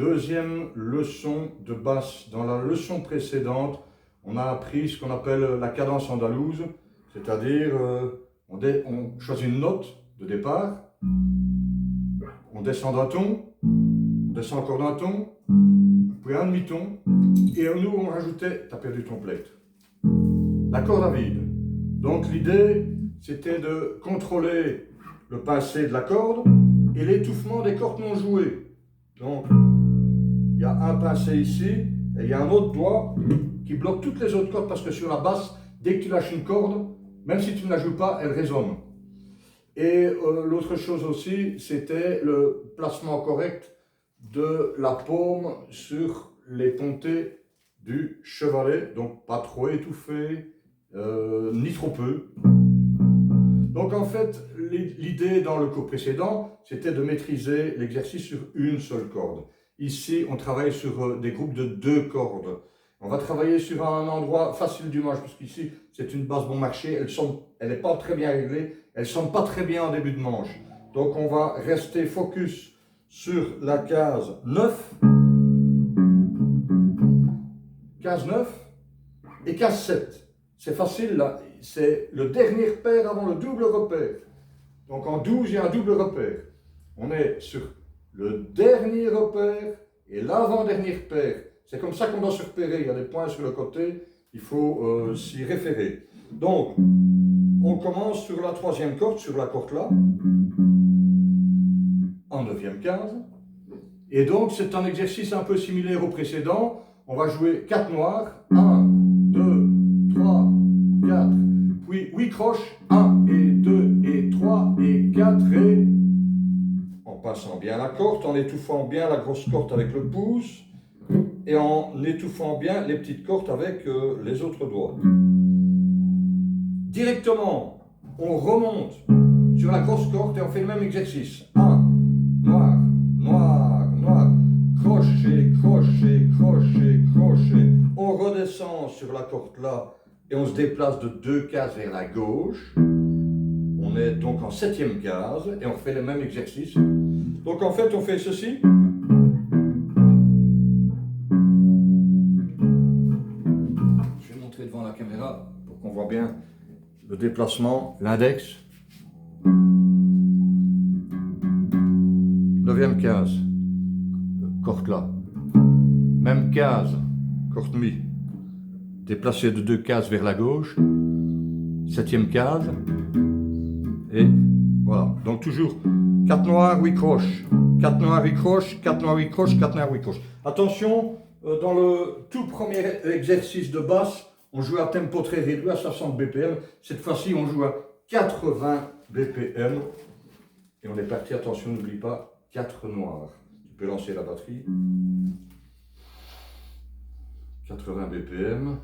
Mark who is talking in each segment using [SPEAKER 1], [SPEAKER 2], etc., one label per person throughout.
[SPEAKER 1] Deuxième leçon de basse. Dans la leçon précédente, on a appris ce qu'on appelle la cadence andalouse, c'est-à-dire on choisit une note de départ, on descend d'un ton, on descend encore d'un ton, puis un demi-ton, et nous on rajoutait, t'as perdu ton plate, la corde à vide. Donc l'idée c'était de contrôler le pincé de la corde et l'étouffement des cordes non jouées. Donc il y a un pincé ici et il y a un autre doigt qui bloque toutes les autres cordes, parce que sur la basse, dès que tu lâches une corde, même si tu ne la joues pas, elle résonne. Et l'autre chose aussi, c'était le placement correct de la paume sur les pontées du chevalet, donc pas trop étouffé, ni trop peu. Donc en fait, l'idée dans le cours précédent, c'était de maîtriser l'exercice sur une seule corde. Ici, on travaille sur des groupes de 2 cordes. On va travailler sur un endroit facile du manche, parce qu'ici, c'est une basse bon marché, elle n'est pas très bien réglée, elle ne sonne pas très bien en début de manche. Donc on va rester focus sur la case 9, case 9 et case 7. C'est facile là, c'est le dernier repère avant le double repère. Donc en 12, il y a un double repère. On est sur le dernier repère et l'avant-dernier repère. C'est comme ça qu'on doit se repérer. Il y a des points sur le côté, il faut s'y référer. Donc, on commence sur la 3e corde, sur la corde là, en 9e case. Et donc, c'est un exercice un peu similaire au précédent. On va jouer 4 noirs. 1, 2, 3, 4. Puis 8 croches. 1 et 2 et 3 et 4 et... En passant bien la corde, en étouffant bien la grosse corde avec le pouce et en étouffant bien les petites cordes avec les autres doigts. Directement, on remonte sur la grosse corde et on fait le même exercice. 1, noir, noir, noir, crochet, crochet, crochet, crochet. On redescend sur la corde là et on se déplace de 2 cases vers la gauche. On est donc en 7e case et on fait le même exercice. Donc en fait, on fait ceci. Je vais montrer devant la caméra pour qu'on voit bien le déplacement, l'index. 9e case, corde là. Même case, corde mi. Déplacé de 2 cases vers la gauche. 7e case. Et voilà, donc toujours 4 noirs, 8 croches, 4 noirs, 8 croches, 4 noirs, 8 croches, 4 noirs, 8 croches. Attention, dans le tout premier exercice de basse, on joue à tempo très réduit, à 60 BPM. Cette fois-ci, on joue à 80 BPM. Et on est parti, attention, n'oublie pas, 4 noirs. Tu peux lancer la batterie. 80 BPM.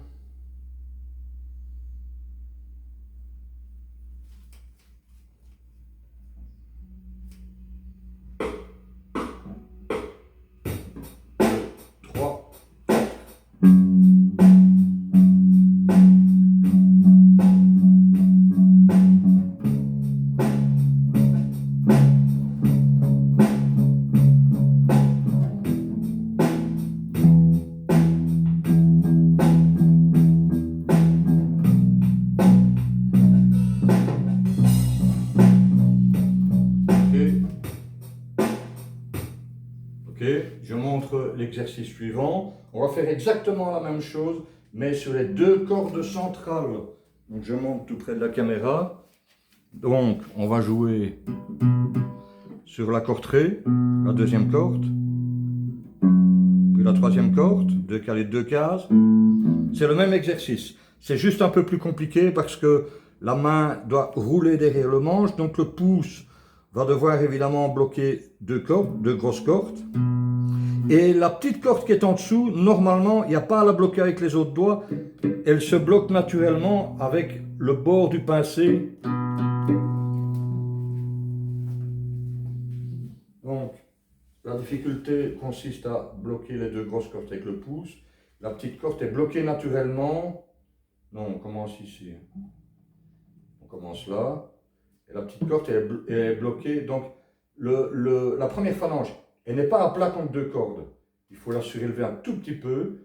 [SPEAKER 1] Je montre l'exercice suivant. On va faire exactement la même chose, mais sur les 2 cordes centrales. Donc je monte tout près de la caméra. Donc on va jouer sur la corde Ré, la 2e corde, puis la 3e corde, 2 calés de 2 cases. C'est le même exercice. C'est juste un peu plus compliqué parce que la main doit rouler derrière le manche, donc le pouce va devoir évidemment bloquer 2 cordes, 2 grosses cordes. Et la petite corde qui est en dessous, normalement, il n'y a pas à la bloquer avec les autres doigts. Elle se bloque naturellement avec le bord du pincé. Donc, la difficulté consiste à bloquer les 2 grosses cordes avec le pouce. La petite corde est bloquée naturellement. Non, on commence ici. On commence là. Et la petite corde est bloquée. Donc, la première phalange, elle n'est pas à plat contre 2 cordes. il faut la surélever un tout petit peu.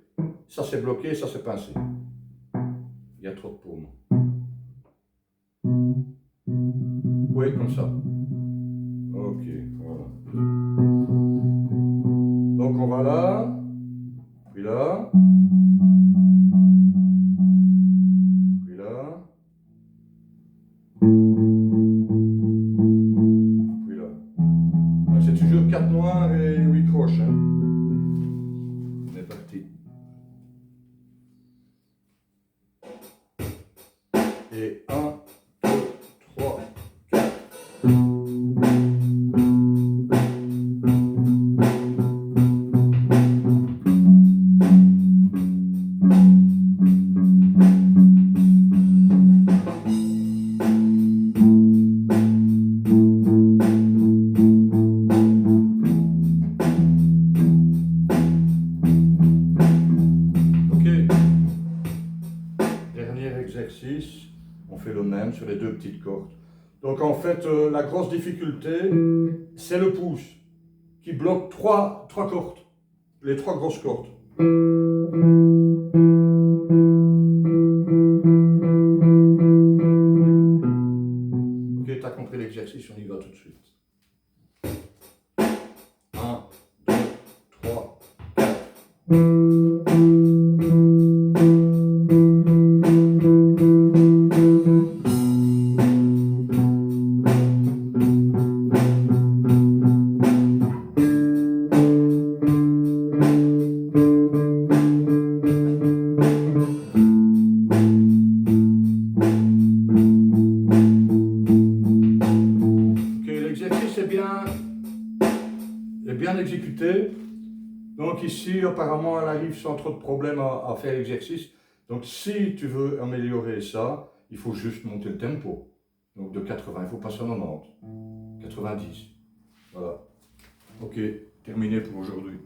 [SPEAKER 1] Ça c'est bloqué, ça c'est pincé. Il y a trop de paumes. Oui, comme ça. Ok, voilà. Donc on va là, puis là, puis là, puis là. C'est toujours 4 noirs et 8 croches. Hein. On est parti. Et 1, 2, 3, 4. Exercice, on fait le même sur les 2 petites cordes. Donc en fait, la grosse difficulté, c'est le pouce qui bloque 3 cordes, les 3 grosses cordes. Ok, tu as compris l'exercice, on y va tout de suite. 1, 2, 3, 4. Est bien exécuté. Donc ici, apparemment, elle arrive sans trop de problèmes à faire l'exercice. Donc si tu veux améliorer ça, il faut juste monter le tempo. Donc de 80, il faut passer à 90, 90. Voilà. Ok, terminé pour aujourd'hui.